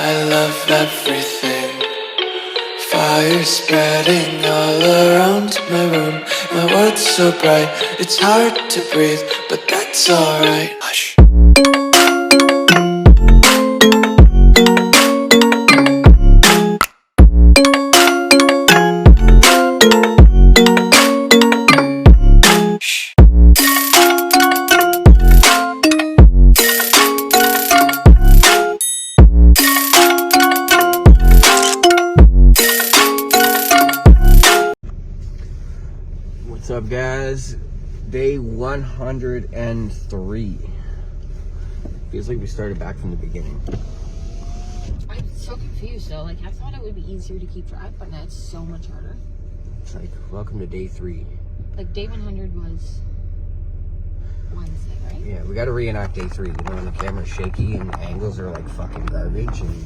I love everything. Fire spreading all around my room. My world's so bright, it's hard to breathe, but that's alright. Hush. What's up, guys? Day 103. Feels like we started back from the beginning. I'm so confused though. Like, I thought it would be easier to keep track, but now it's so much harder. It's like, welcome to day 3. Like, day 100 was Wednesday, right? Yeah, we gotta reenact day 3. You know, when the camera's shaky and the angles are like fucking garbage and...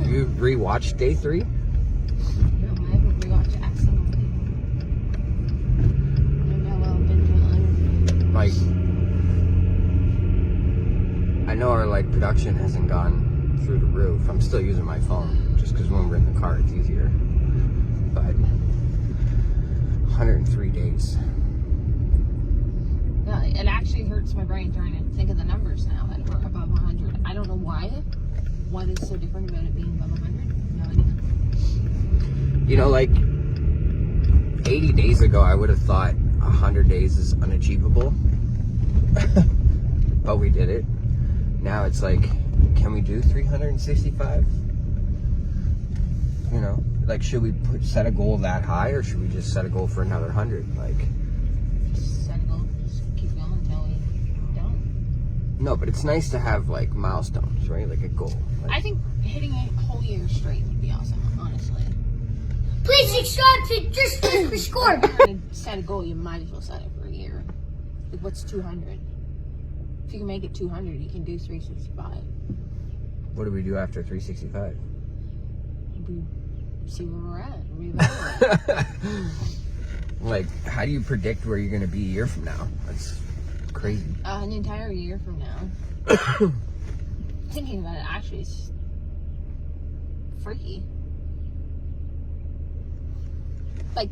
You rewatched day 3? No, I haven't rewatched it accidentally. Maybe I will binge it later. Like, I know our like production hasn't gone through the roof. I'm still using my phone just because when we're in the car it's easier. But 103 days. Yeah, it actually hurts my brain trying to think of the numbers now that we're above 100. I don't know why. What is so different about it being above 100? No idea. You know, like 80 days ago, I would have thought 100 days is unachievable, but we did it. Now it's like, can we do 365? You know, like, should we set a goal that high, or should we just set a goal for another 100? Like, Just set a goal, just keep going until we don't. no, but it's nice to have like milestones, right? Like a goal. Like, I think hitting a whole year straight would be awesome, honestly. Please subscribe to Just for Score. If you're going to set a goal, you might as well set it for a year. Like, what's 200? If you can make it 200, you can do 365. what do we do after 365? We see where we're at. Reevaluate. Like, how do you predict where you're going to be a year from now? That's crazy. An entire year from now. Thinking about it actually is freaky. Like,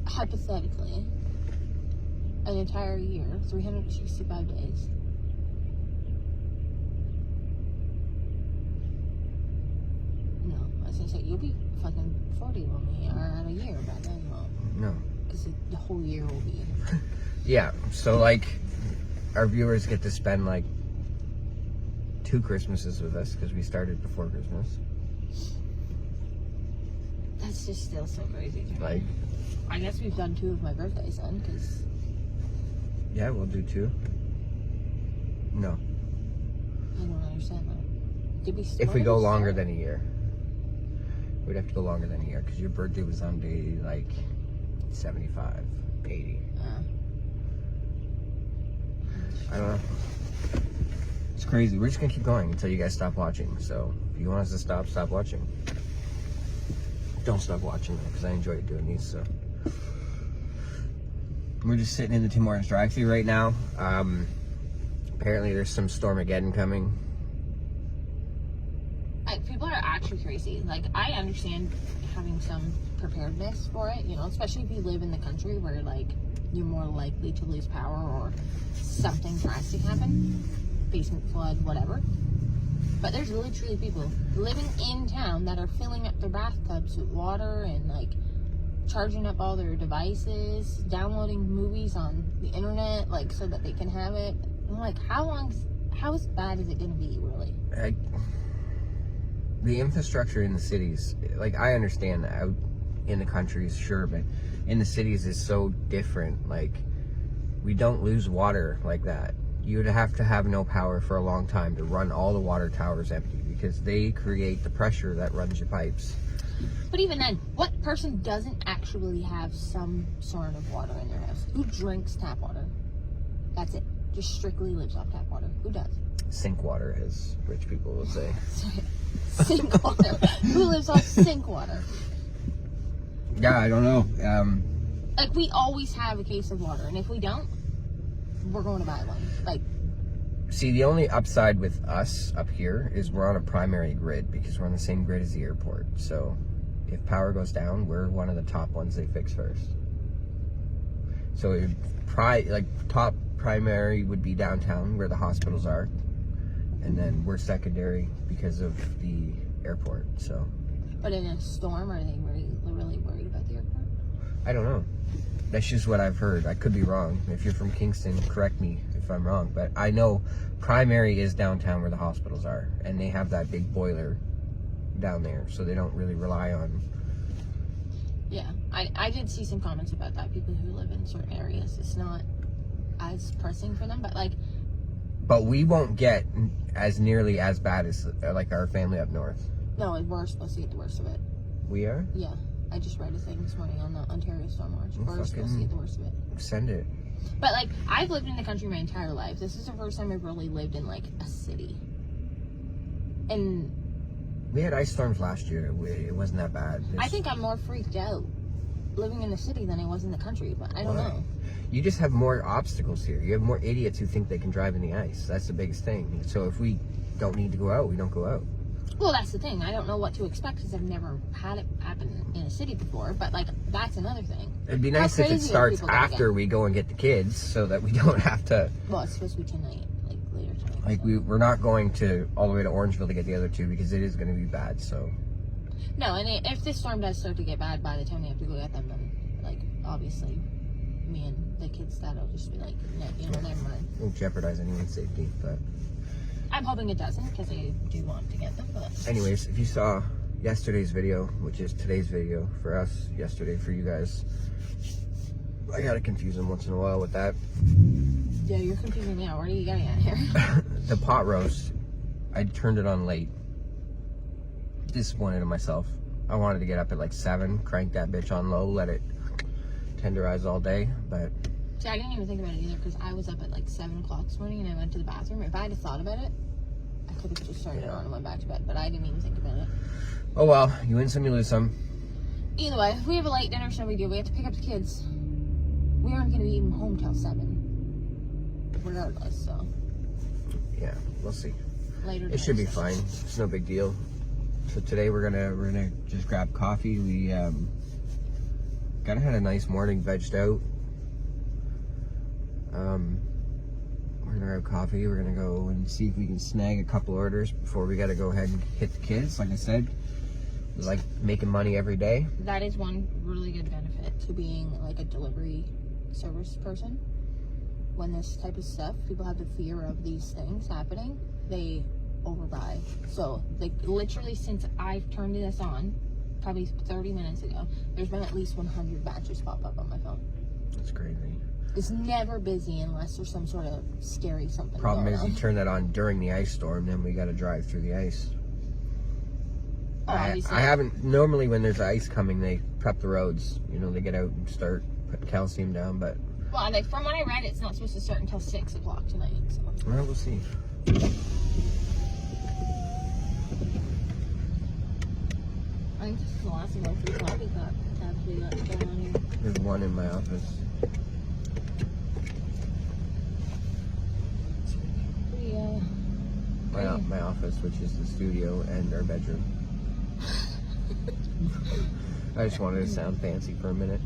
hypothetically, an entire year, 365 days. No, I was gonna say, you'll be fucking 40 when we are at a year by then, well, No. because the whole year will be. Yeah, so like our viewers get to spend like 2 Christmases with us because we started before Christmas. That's just still so crazy to me. Like, I guess we've done 2 of my birthdays then, because yeah, we'll do 2. No, I don't understand that. Did we if we when go did we longer start? than a year, we'd have to go longer than a year because your birthday was on day like 75, 80. I don't know. It's crazy. We're just gonna keep going until you guys stop watching. So if you want us to stop watching. Don't stop watching because I enjoy doing these. So we're just sitting in the Tim Hortons drive-thru right now. Apparently there's some Stormageddon coming. People are actually crazy. Like, I understand having some preparedness for it, you know, especially if you live in the country where, like, you're more likely to lose power or something drastic happen, basement flood, whatever. But there's literally people living in town that are filling up their bathtubs with water and, like, charging up all their devices, downloading movies on the internet, like, so that they can have it. I'm like, how bad is it going to be, really? The infrastructure in the cities, like, I understand that out in the countries, sure, but in the cities is so different. Like, we don't lose water like that. You would have to have no power for a long time to run all the water towers empty because they create the pressure that runs your pipes. But even then, what person doesn't actually have some sort of water in their house? Who drinks tap water? That's it. Just strictly lives off tap water. Who does? Sink water, as rich people would say. Sink water. Who lives off sink water? Yeah, I don't know. Like, we always have a case of water, and if we don't, we're going to buy one. Like, See, the only upside with us up here is we're on a primary grid because we're on the same grid as the airport. So if power goes down, we're one of the top ones they fix first. So top primary would be downtown where the hospitals are, and then we're secondary because of the airport. So, but in a storm, are they really worried about the airport? I don't know. That's just what I've heard. I could be wrong. If you're from Kingston, correct me if I'm wrong. But I know primary is downtown where the hospitals are, and they have that big boiler down there, so they don't really rely on. Yeah, I did see some comments about that. People who live in certain areas, it's not as pressing for them, but like. But we won't get as nearly as bad as like our family up north. No, we're supposed to get the worst of it. We are? Yeah. I just read a thing this morning on the Ontario Storm Watch. We're supposed to get the worst of it. Send it. But like, I've lived in the country my entire life. This is the first time I've really lived in like a city. And we had ice storms last year. It wasn't that bad. I think I'm more freaked out living in the city than I was in the country, but I don't know. You just have more obstacles here. You have more idiots who think they can drive in the ice. That's the biggest thing. So if we don't need to go out, we don't go out. Well, that's the thing. I don't know what to expect because I've never had it happen in a city before. But like, that's another thing. It'd be nice if it starts after we go and get the kids, so that we don't have to. Well, it's supposed to be tonight, like later tonight. Like so. we're not going to all the way to Orangeville to get the other two because it is going to be bad. So. No, and if this storm does start to get bad by the time they have to go get them, then like obviously, me and the kids, that'll just be like, never mind. Won't jeopardize anyone's safety, but. I'm hoping it doesn't because I do want to get them. But anyways, if you saw yesterday's video, which is today's video for us, yesterday for you guys, I gotta confuse them once in a while with that. Yeah, you're confusing me. What are you getting at here? The pot roast, I turned it on late. Disappointed in myself. I wanted to get up at like 7, crank that bitch on low, let it tenderize all day, but. See, I didn't even think about it either because I was up at like 7 o'clock this morning and I went to the bathroom. If I had thought about it, I could have just turned it on and went back to bed, but I didn't even think about it. Oh well, you win some, you lose some. Either way, if we have a late dinner, so we do. We have to pick up the kids. We aren't going to be even home till 7, regardless, so. Yeah, we'll see. Later. It should be fine. It's no big deal. So today we're gonna just grab coffee. We kind of had a nice morning, vegged out. We're gonna grab coffee. We're gonna go and see if we can snag a couple orders before we gotta go ahead and hit the kids. Like I said, we like making money every day. That is one really good benefit to being like a delivery service person. When this type of stuff, people have the fear of these things happening, they overbuy. So like literally since I've turned this on, probably 30 minutes ago, there's been at least 100 batches pop up on my phone. That's crazy. It's never busy unless there's some sort of scary something. Problem going is on. you turn that on during the ice storm, then we got to drive through the ice. Oh, I haven't, normally when there's ice coming, they prep the roads. You know, they get out and start putting calcium down, but. Well, like from what I read, it's not supposed to start until 6 o'clock tonight. So. Well, we'll see. I think this is the last of our free coffee tabs we got going on here. There's one in my office. My office, which is the studio and our bedroom. I just wanted to sound fancy for a minute.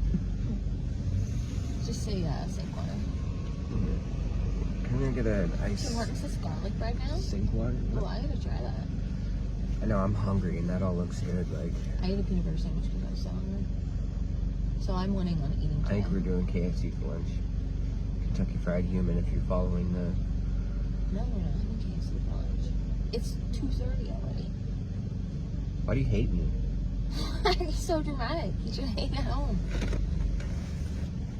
Just say sink water. Can we get an ice? So what is this, garlic bread now? Sink water? Oh, I gotta try that. I know, I'm hungry and that all looks good. Like I ate a peanut butter sandwich because I was so hungry. So I'm winning on eating today. I think we're doing KFC for lunch. Kentucky Fried Human if you're following the... No, we're not having KFC for lunch. It's 2:30 already. Why do you hate me? I'm so dramatic. You should hate at home.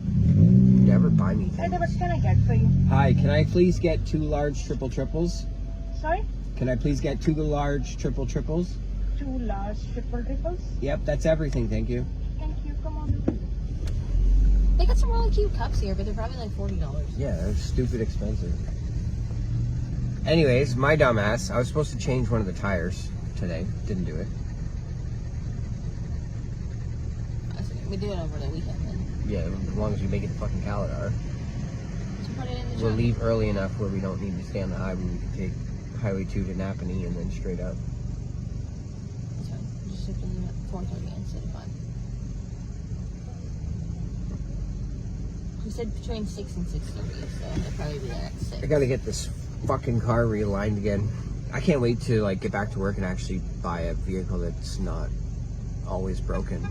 You never buy me things. What can I get for you? Hi, can I please get 2 large triple triples? Sorry? Can I please get 2 large triple triples? 2 large triple triples? Yep, that's everything, thank you. Thank you, come on. They got some really cute cups here, but they're probably like $40. Yeah, they're stupid expensive. Anyways, my dumbass, I was supposed to change one of the tires today. Didn't do it. We do it over the weekend then. Yeah, as long as we make it to fucking Caladar. So put it in the We'll trunk. leave early enough where we don't need to stay on the highway. We can take Highway 2 to Napanee and then straight up. That's fine. Just have to leave at 4:30 instead of 5. He said between 6 and 6:30, so he'll probably be there at 6. I gotta get this fucking car realigned again. I can't wait to like get back to work and actually buy a vehicle that's not always broken.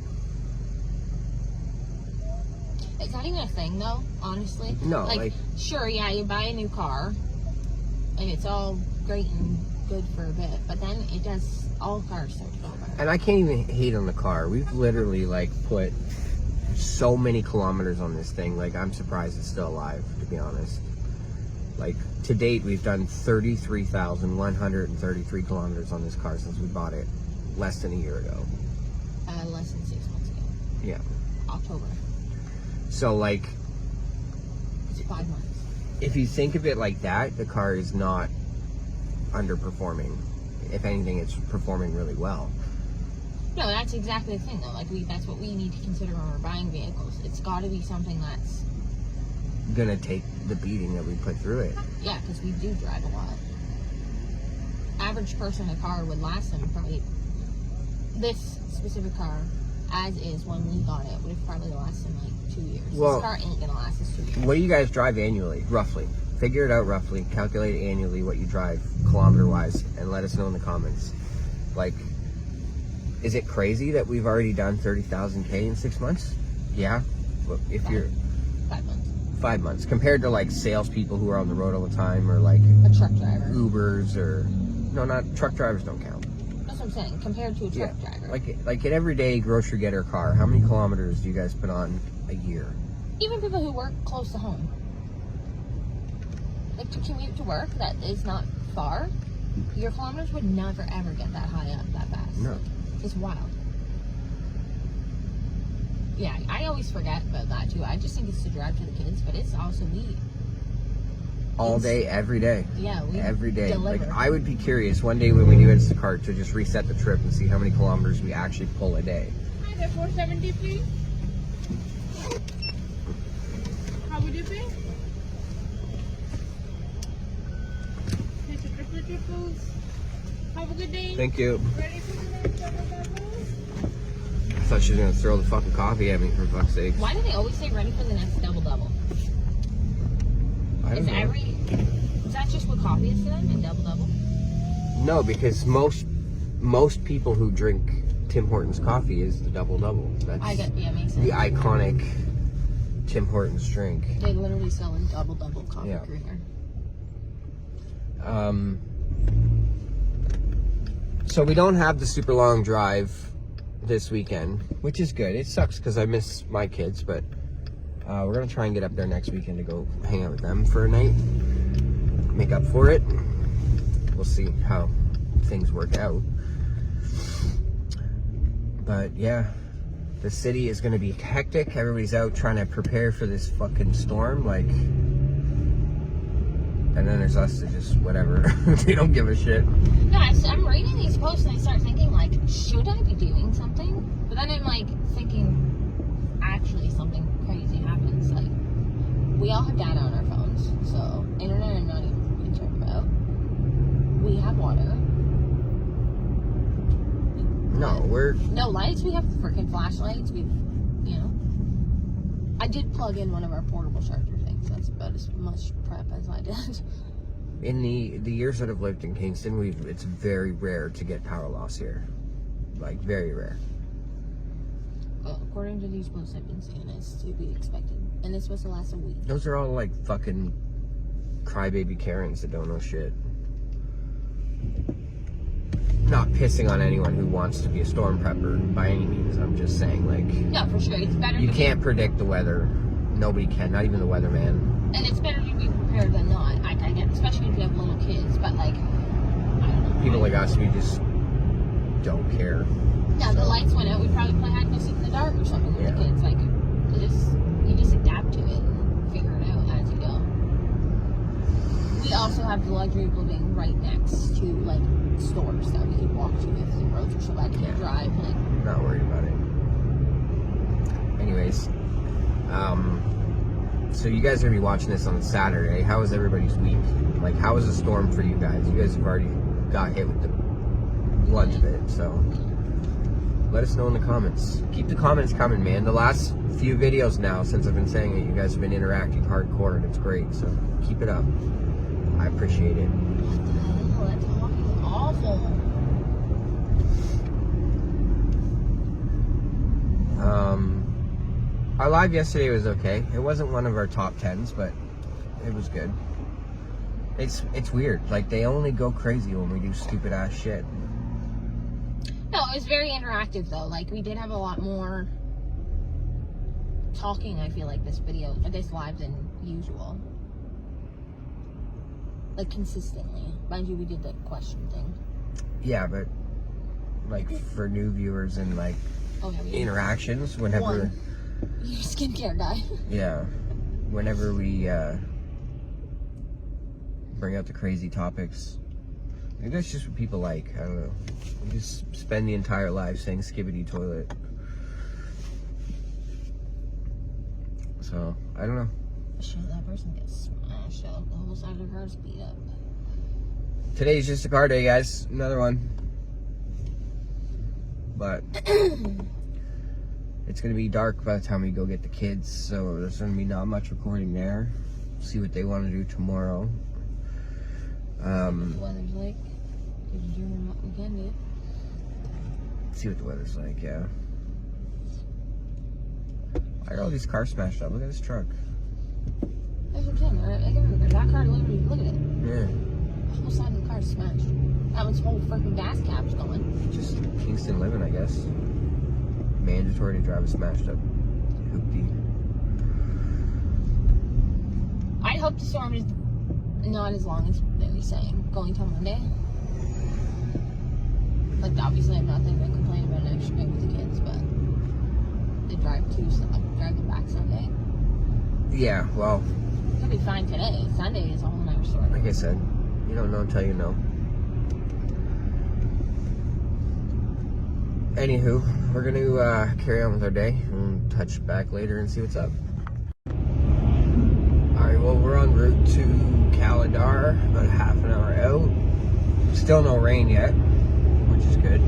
It's not even a thing, though, honestly. No, like sure, yeah, you buy a new car, and it's all great and good for a bit, but then it does, all cars start to fall apart. and I can't even hate on the car. We've literally like put so many kilometers on this thing. Like I'm surprised it's still alive, to be honest. Like to date, we've done 33,133 kilometers on this car since we bought it less than a year ago. Less than 6 months ago. Yeah. October. So like, It's 5 months. if you think of it like that, the car is not underperforming. If anything, it's performing really well. No, that's exactly the thing, though. Like, that's what we need to consider when we're buying vehicles. It's got to be something that's, Gonna take the beating that we put through it. yeah, because we do drive a lot. Average person, a car would last them probably, this specific car, as is when we got it, would have probably lasted like 2 years. Well, this car ain't gonna last us 2 years. What do you guys drive annually, roughly? Figure it out roughly. Calculate annually what you drive kilometer-wise, and let us know in the comments. Like, is it crazy that we've already done 30,000 K in 6 months? Yeah. Well, if you're 5 months. 5 months compared to like salespeople who are on the road all the time, or like A truck driver. Ubers, or no, not truck drivers don't count. That's what I'm saying. Compared to a truck driver. Like an everyday grocery getter car. How many kilometers do you guys put on a year? Even people who work close to home. Like to commute to work that is not far, your kilometers would never ever get that high up that fast. No. It's wild. Yeah, I always forget about that too. I just think it's to drive to the kids, but it's also we. All day, every day. Yeah, we Every day. deliver. Like, I would be curious one day when we do Instacart to just reset the trip and see how many kilometers we actually pull a day. Hi there, 470 please. How would you pay? Here's your triples. Have a good day. Thank you. Ready for the next double double? I thought she was going to throw the fucking coffee at me, for fuck's sake. Why do they always say ready for the next double double? I don't know. Is that just what coffee is to them, and double double? No, because most people who drink Tim Hortons coffee is the double double. That's Makes sense. the iconic Tim Hortons drink. They literally sell a double coffee Yeah. creamer. So we don't have the super long drive this weekend, which is good. It sucks because I miss my kids, but we're gonna try and get up there next weekend to go hang out with them for a night, make up for it. We'll see how things work out. But yeah, the city is gonna be hectic. Everybody's out trying to prepare for this fucking storm, like, and then there's us to just whatever. They don't give a shit. No, I'm reading these posts and I start thinking, like, should I be doing something? But then I'm like thinking, actually something crazy happens. Like, we all have data on our phones, so internet I'm not even concerned about. We have water. No lights. We have freaking flashlights. I did plug in one of our portable charger things. That's about as much prep as I did. In the years that I've lived in Kingston, it's very rare to get power loss here. Like, very rare. Well, according to these posts I've been seeing, it's to be expected. And it's supposed to last a week. Those are all like fucking crybaby Karens that don't know shit. Not pissing on anyone who wants to be a storm prepper by any means. I'm just saying, like, No, for sure. It's better you to can't predict the weather. Nobody can, not even the weatherman. And it's better to be prepared than not. I get, especially if you have little kids. But, like, I don't know. People like us, we just don't care. Yeah, the lights went out. We'd probably play hide and go seek in the dark or something with the kids. Like, you just adapt to it and figure it out as you go. We also have the luxury of living right next to, like, stores that we could walk to if the roads are so bad you can't drive. Like, Not worried about it. Anyways, So you guys are gonna be watching this on Saturday. How was everybody's week? Like, how was the storm for you guys? You guys have already got hit with the brunt of it, so let us know in the comments. Keep the comments coming, man. The last few videos now, since I've been saying it, you guys have been interacting hardcore, and it's great, so keep it up. I appreciate it. What the hell? That talk is awful. Our live yesterday was okay. It wasn't one of our top 10s, but it was good. It's weird. Like, they only go crazy when we do stupid ass shit. No, it was very interactive though. Like, we did have a lot more talking, I feel like, this live than usual. Like, consistently. Mind you, we did the question thing. Yeah, but like for new viewers and like interactions, whenever you're a skincare guy. Yeah, whenever we bring out the crazy topics, maybe that's just what people like. I don't know. We just spend the entire life saying skibbity toilet. So I don't know. Shit, that person gets smashed up. The whole side of her is beat up. Today's just a car day, guys. Another one. But it's gonna be dark by the time we go get the kids, so there's gonna be not much recording there. See what they want to do tomorrow. What the weather's like. You're doing what we can do. See what the weather's like, yeah. Why are all these cars smashed up? Look at this truck. That's what I'm saying, right? Like, remember, that car literally, look at it. Yeah. The whole side of the car is smashed. Now its whole freaking gas cap's going. Just Kingston living, I guess. Mandatory to drive a smashed up hoopty. I hope the storm is not as long as they're saying. Going till Monday. Like, obviously I'm not going to complain about an extra day with the kids, but they drive them back Sunday. Yeah, well. It'll be fine today. Sunday is a whole nother story. Like I said, you don't know until you know. Anywho, we're going to carry on with our day and touch back later and see what's up. Alright, well, we're en route to Calidar, about half an hour out. Still no rain yet, which is good.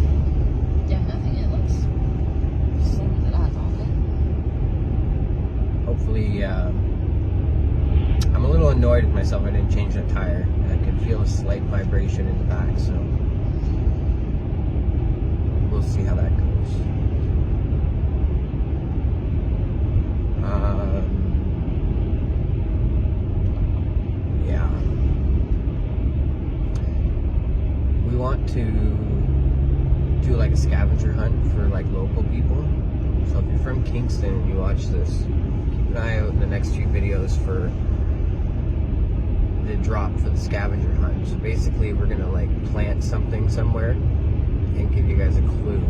Yeah, nothing. It looks the same as it has all day. Hopefully, I'm a little annoyed with myself. I didn't change that tire, and I could feel a slight vibration in the back, so we'll see how that goes. Yeah. We want to do like a scavenger hunt for like local people. So if you're from Kingston and you watch this, keep an eye out in the next few videos for the drop for the scavenger hunt. So basically we're gonna like plant something somewhere and give you guys a clue,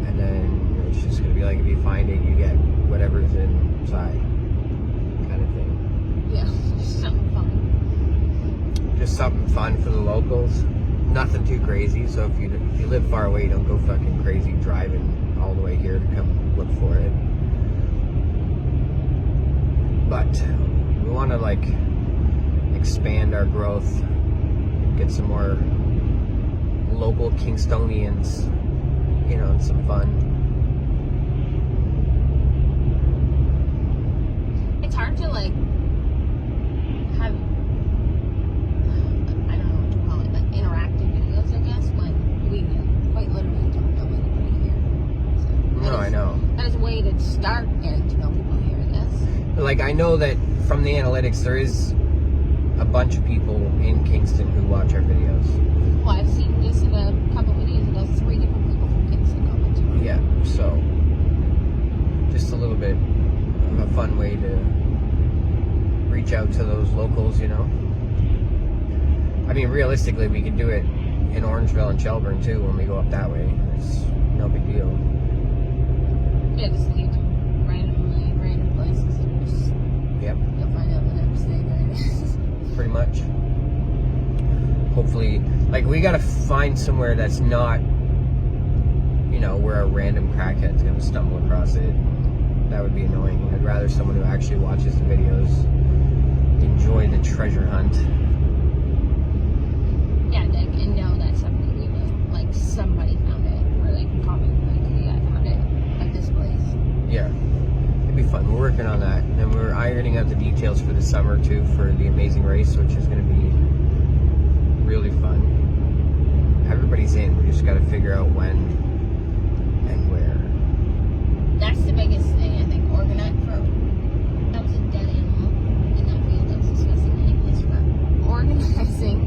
and then it's just gonna be like, if you find it, you get whatever's inside, kind of thing. Yeah, just something fun. Just something fun for the locals. Nothing too crazy. So if you live far away, don't go fucking crazy driving all the way here to come look for it. But we want to like expand our growth, get some more local Kingstonians, you know, and some fun. It's hard to like have, I don't know what to call it, like interactive videos, I guess, when we quite literally don't know anybody here. So No, I know. That is a way to start getting to know people here, I guess. Like, I know that from the analytics, there is a bunch of people in Kingston who watch our videos. Well, I've seen just in a couple videos ago, 3 different people from Kingston commented. Yeah, so just a little bit of a fun way to reach out to those locals, you know. I mean, realistically, we could do it in Orangeville and Shelburne too when we go up that way. It's no big deal. Yeah, just leave random places and just, Yep, you'll find out the next day, right? pretty much. Hopefully, like, we gotta find somewhere that's not, you know, where a random crackhead's gonna stumble across it. That would be annoying. I'd rather someone who actually watches the videos enjoy the treasure hunt. Yeah, and know that somebody we know, like somebody found it, or they can comment like, hey, I found it at this place. Yeah, it'd be fun. We're working on that, and we're ironing out the details for the summer too, for the Amazing Race, which is going to be really fun. Everybody's in. We just got to figure out when and where. That's the biggest thing, I think. Organize for. That was a dead animal in that field. That was disgusting. Anyways, for organizing.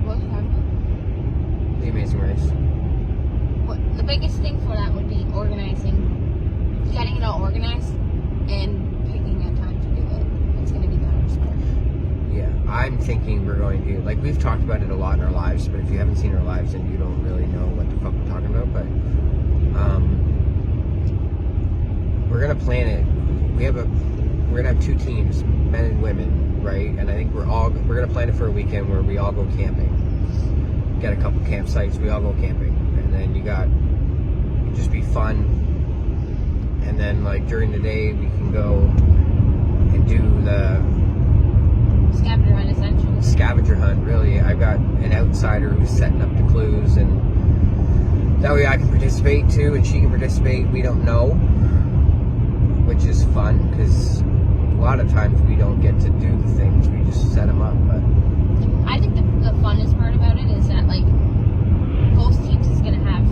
What was I talking about? The Amazing Race. What the biggest thing for that would be organizing, getting it all organized, and picking a time to do it. It's going to be the hardest part. Yeah, I'm thinking we're going to, like, we've talked about it a lot in our lives, but if you haven't seen our lives, then you don't really know what the fuck we're talking about. But we're gonna plan it. We're gonna have 2 teams, men and women, right? And I think we're gonna plan it for a weekend where we all go camping. Get a couple campsites, we all go camping, and then it'd just be fun. And then, like, during the day, we can go and do the Scavenger hunt, essentially. scavenger hunt. Really, I've got an outsider who's setting up the clues, and that way I can participate too, and she can participate. We don't know, which is fun, because a lot of times we don't get to do the things, we just set them up. But I think the funnest part about it is that, like, both teams is going to have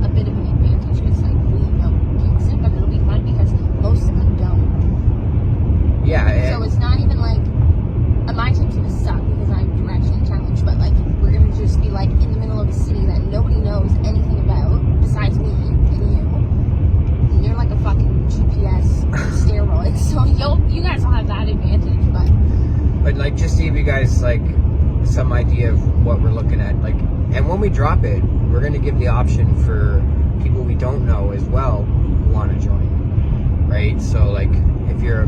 a bit of an advantage, because, like, we know Kingston, but it'll be fun because most of them don't. yeah, So it's not even like, my team's going to suck because I'm directionally challenged, but, like, we're going to just be, like, in the middle of a city that nobody knows anything about besides me and you. And you're like a fucking GPS steroid, so you guys will have that advantage, but like, just to give you guys, like, some idea of what we're looking at, like, and when we drop it, we're going to give the option for people we don't know as well who want to join, right? So, like, if you're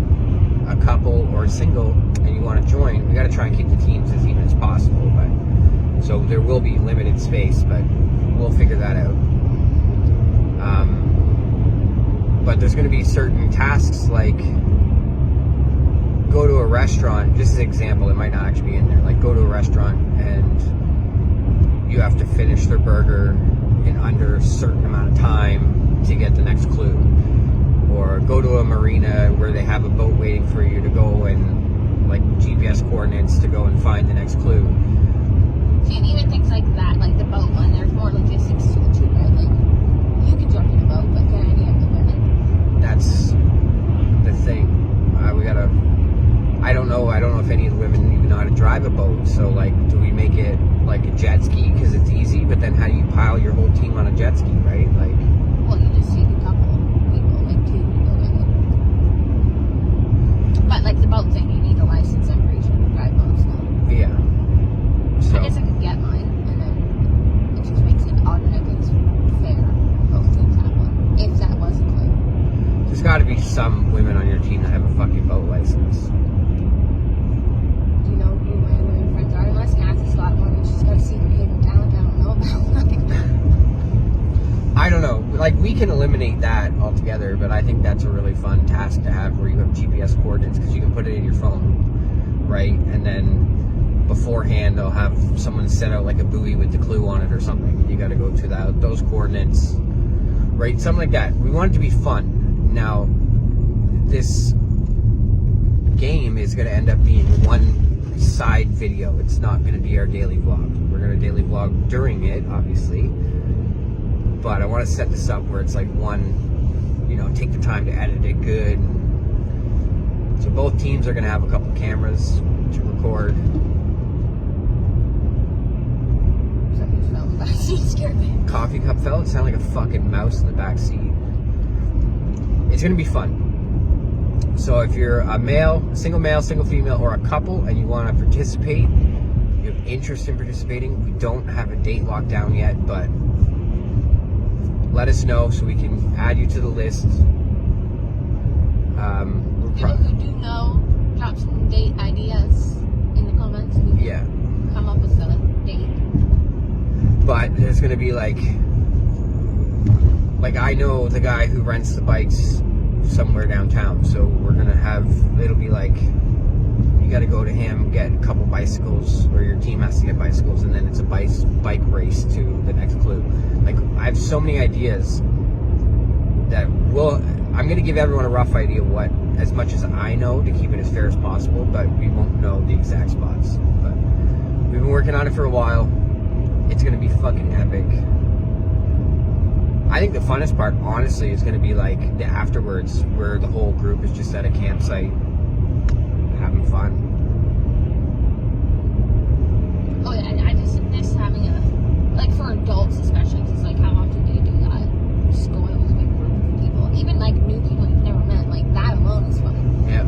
a couple or single and you want to join, we got to try and keep the teams as even as possible. But so there will be limited space, but we'll figure that out. But there's going to be certain tasks, like go to a restaurant. Just as an example, it might not actually be in there. Like, go to a restaurant and you have to finish their burger in under a certain amount of time to get the next clue. Or go to a marina where they have a boat waiting for you to go and, like, GPS coordinates to go and find the next clue. see, and even things like that, like the boat one, there's more logistics to it too, right? Like, you can jump in a boat, but can any of the women? That's the thing. I don't know if any of the women even know how to drive a boat. So, like, do we make it like a jet ski because it's easy? But then how do you pile your whole team on a jet ski, right? Like, Well, you just see a couple people, like 2 people in it. But, like, the boat thing, you need a license, I'm pretty sure, to drive boats now. yeah. So, I guess I could get mine, and then it just makes it automatically fair. Both teams have one, if that was a clue. there's got to be some women on your team that have a fucking boat license. Do you know who my women friends are? Unless Natsy's got one and she's got a secret hidden talent I don't know about. I don't know. Like, we can eliminate that altogether, but I think that's a really fun task to have, where you have GPS coordinates, because you can put it in your phone, right? And then beforehand, they'll have someone set out, like, a buoy with the clue on it or something. You got to go to those coordinates, right? Something like that. We want it to be fun. Now, this game is going to end up being one side video. It's not going to be our daily vlog. We're going to daily vlog during it, obviously. But I want to set this up where it's like one, take the time to edit it good. So both teams are going to have a couple cameras to record. Something fell in the backseat, scared me. Coffee cup fell. It sounded like a fucking mouse in the back seat. It's going to be fun. So if you're a single male, single female, or a couple, and you want to participate, you have interest in participating, we don't have a date locked down yet, but let us know so we can add you to the list. People who do know, drop some date ideas in the comments. We can Yeah. come up with a date. But there's going to be, like, like I know the guy who rents the bikes somewhere downtown, so we're gonna have, it'll be like you got to go to him, get a couple bicycles, or your team has to get bicycles, and then it's a bike race to the next clue. Like I have so many ideas that I'm gonna give everyone a rough idea of what, as much as I know, to keep it as fair as possible, but we won't know the exact spots. But we've been working on it for a while. It's gonna be fucking epic. I think the funnest part, honestly, is going to be like the afterwards, where the whole group is just at a campsite having fun. Oh yeah, and I just miss having a, like for adults especially, because like how often do you do that? Just going with a big group of people, even like new people you've never met, like that alone is fun. Yeah.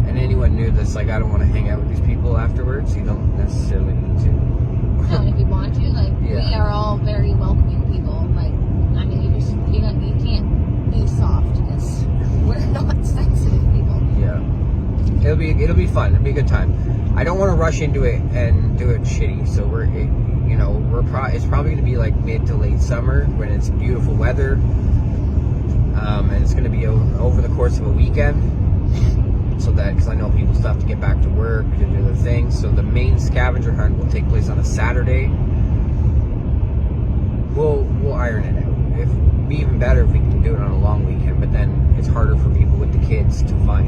And anyone new that's like, I don't want to hang out with these people afterwards, you don't necessarily need to. No, and if you want to, like we are all very welcoming people. Like, I mean, you can't be soft because we're not sensitive people. Yeah, it'll be fun. It'll be a good time. I don't want to rush into it and do it shitty. So it's probably going to be like mid to late summer when it's beautiful weather, and it's going to be over the course of a weekend. So that, because I know people still have to get back to work to do their things. So the main scavenger hunt will take place on a Saturday. We'll iron it out. It'd be even better if we can do it on a long weekend, but then it's harder for people with the kids to find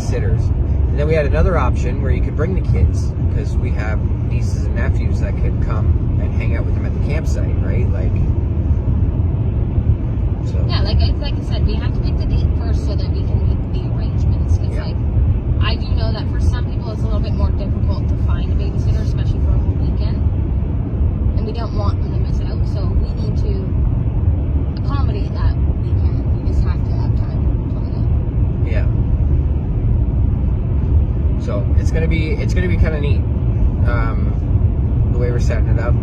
sitters. And then we had another option where you could bring the kids, because we have nieces and nephews that could come and hang out with them at the campsite, right? Like, so. Yeah, like I said, we have to pick the date first so that we can make the arrangements. Because like, I do know that for some people it's a little bit more difficult to find a babysitter, especially for a whole weekend. And we don't want them to miss out, so we need to accommodate that weekend. We just have to have time to plan it. Yeah. So it's gonna be kind of neat, the way we're setting it up.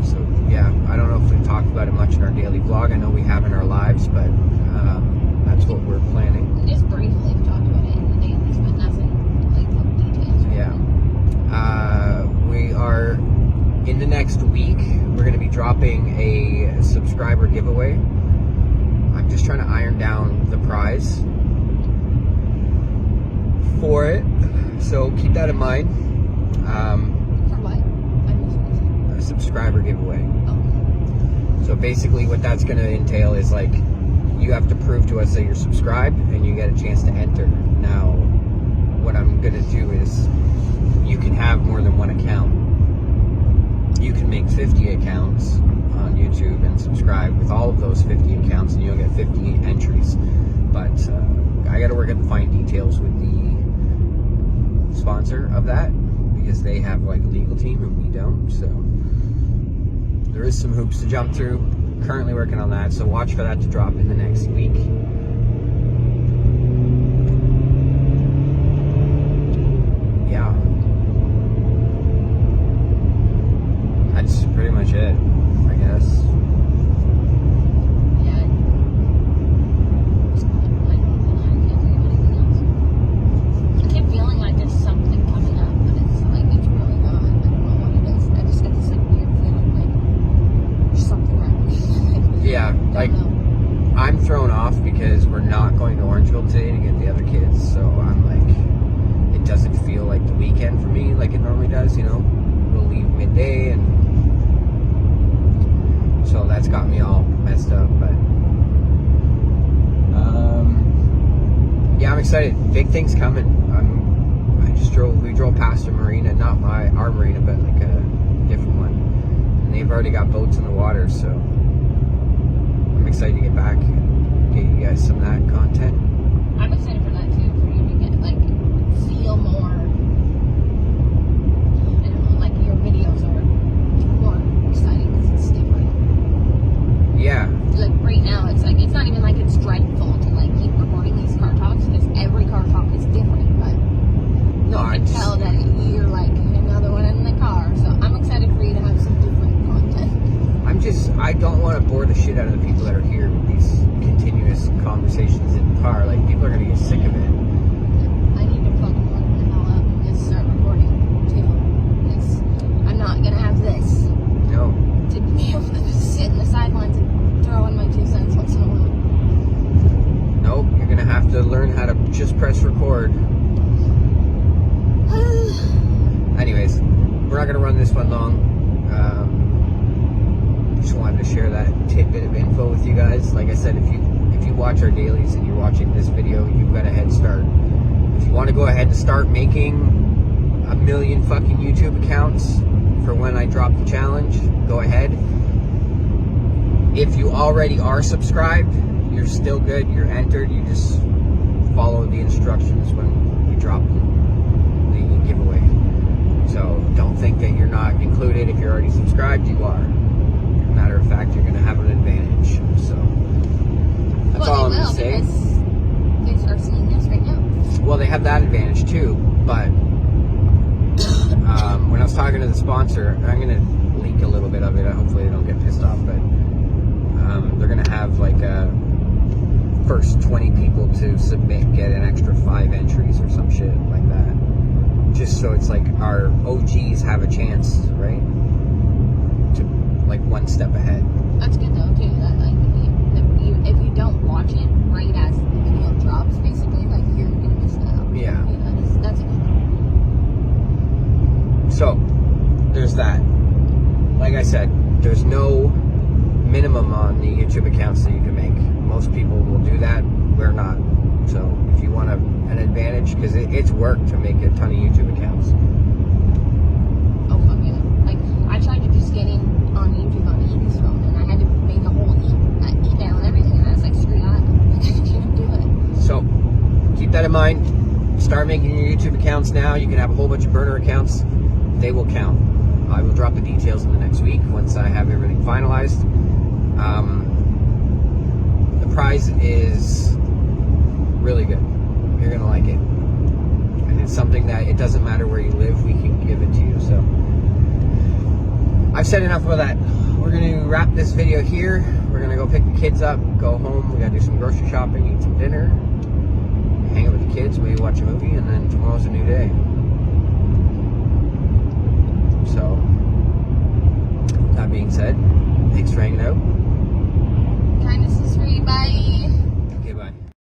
So yeah, I don't know if we've talked about it much in our daily vlog. I know we have in our lives, but that's what we're planning. Just briefly we talked about it in the dailies, but nothing like the details. Yeah. We are, in the next week, we're going to be dropping a subscriber giveaway. I'm just trying to iron down the prize for it, so keep that in mind. For what? I missed what you said. A subscriber giveaway. Oh. So basically what that's going to entail is like, you have to prove to us that you're subscribed and you get a chance to enter. Now, what I'm going to do is, you can have more than one account. You can make 50 accounts on YouTube and subscribe with all of those 50 accounts, and you'll get 50 entries. But I got to work out the fine details with the sponsor of that, because they have like a legal team and we don't. So there is some hoops to jump through. Currently working on that, so watch for that to drop in the next week. Yeah. That's pretty much it, I guess. Yeah. I can't think of anything else. I keep feeling like there's something coming up, but it's like it's really not. I don't know what it is. I just get this like weird feeling like there's something happening. Yeah, like I'm thrown off because we're not going to Orangeville today to get the other kids, so I'm like, it doesn't feel like the weekend for me like it normally does, you know. We'll leave midday, and so that's got me all messed up, but yeah, I'm excited. Big things coming. We drove past a marina, not our marina, but like a different one, and they've already got boats in the water, so I'm excited to get back and get you guys some of that content. I'm excited for that too, for you to get like feel more. I don't know, like your videos are more exciting because it's different. Yeah. Like right now, it's like it's not even like it's dreadful to like keep recording these car talks, because every car talk is different. But No, I can tell that you're like another one in the car. So I'm excited for you to have some different content. I don't want to bore the shit out of the people that are here with these continuous conversations in the car. Like, people are going to get sick of it. I need to fucking look the hell up and just start recording too. I'm not have to learn how to just press record. Anyways, we're not going to run this one long. Just wanted to share that tidbit of info with you guys. Like I said, if you watch our dailies and you're watching this video, you've got a head start. If you want to go ahead and start making 1 million fucking YouTube accounts for when I drop the challenge, go ahead. If you already are subscribed, you're still good, you're entered. You just follow the instructions when we drop the giveaway. So don't think that you're not included. If you're already subscribed, you are. Matter of fact, you're going to have an advantage. So that's all I'm going to say. They are seeing this right now. Well, they have that advantage too, but when I was talking to the sponsor, I'm going to leak a little bit of it. Hopefully they don't get pissed off, but they're going to have like first 20 people to submit get an extra 5 entries or some shit like that. Just so it's like our OGs have a chance, right? To like one step ahead. That's good though too. That like if you don't watch it right as the video drops, basically, like you're gonna miss out. Yeah. That's a good thing. So there's that. Like I said, there's no minimum on the YouTube accounts that you can make. Most people will do that. We're not. So if you want an advantage, because it's work to make a ton of YouTube accounts. Oh fuck yeah! Like I tried to just get in on YouTube on Ethan's phone, and I had to make a whole email and everything, and I was like, screw that, I can't do it. So keep that in mind. Start making your YouTube accounts now. You can have a whole bunch of burner accounts. They will count. I will drop the details in the next week once I have everything finalized. The prize is really good. You're gonna like it, and it's something that it doesn't matter where you live, we can give it to you. So I've said enough about that. We're gonna wrap this video here. We're gonna go pick the kids up, go home. We gotta do some grocery shopping, eat some dinner, hang out with the kids, maybe watch a movie, and then tomorrow's a new day. So that being said, thanks for hanging out. Kindness is free. Bye.